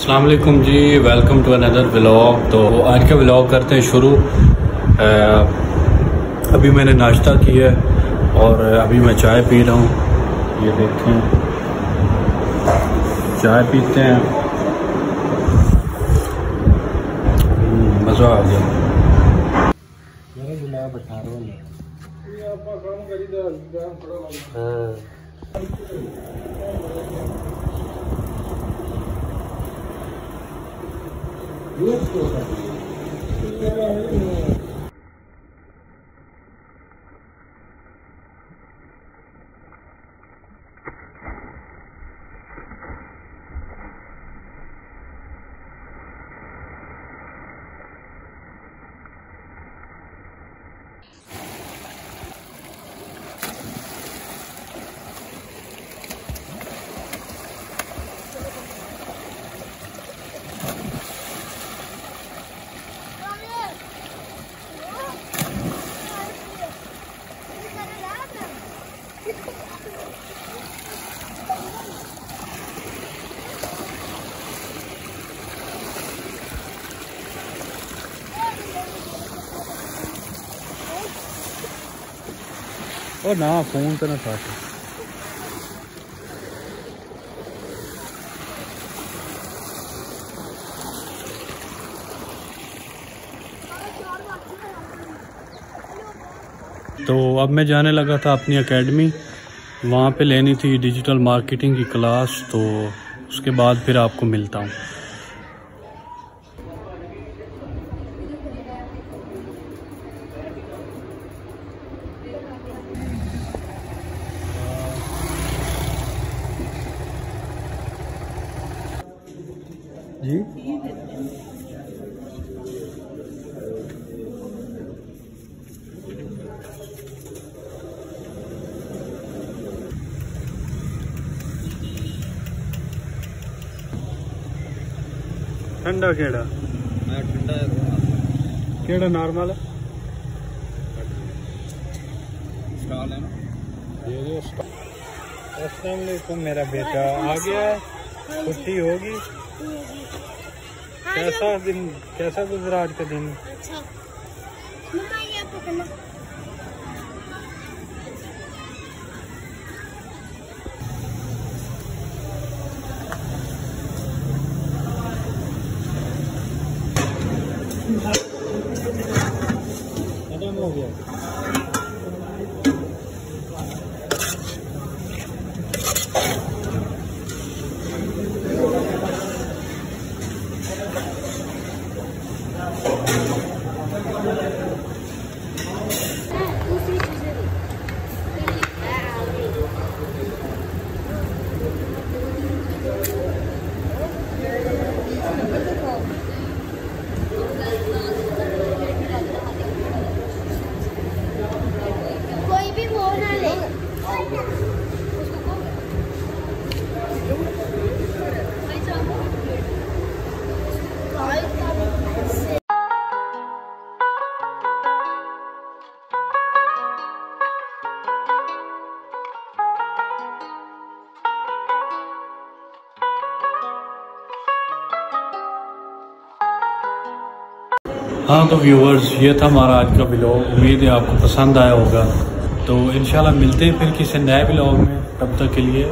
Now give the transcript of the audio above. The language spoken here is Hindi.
अस्सलाम वालेकुम जी, वेलकम टू अनदर व्लॉग। तो आज का व्लॉग करते हैं शुरू। अभी मैंने नाश्ता किया है और अभी मैं चाय पी रहा हूँ। ये देखें, चाय पीते हैं, मज़ा आ गया। और ना फोन तो ना था। तो अब मैं जाने लगा था अपनी एकेडमी, वहाँ पे लेनी थी डिजिटल मार्केटिंग की क्लास। तो उसके बाद फिर आपको मिलता हूँ। जी ठंडा केड़ा ठंडा है, केड़ा नॉर्मल है। अस्सलाम वालेकुम, मेरा बेटा आ गया है, छुट्टी होगी। कैसा गुजरा आज का दिन? अच्छा, खत्म हो गया। कोई भी वो ना ले। हाँ तो व्यूवर्स, ये था हमारा आज का व्लॉग। उम्मीद है आपको पसंद आया होगा। तो इंशाल्लाह मिलते हैं फिर किसी नए व्लॉग में। तब तक के लिए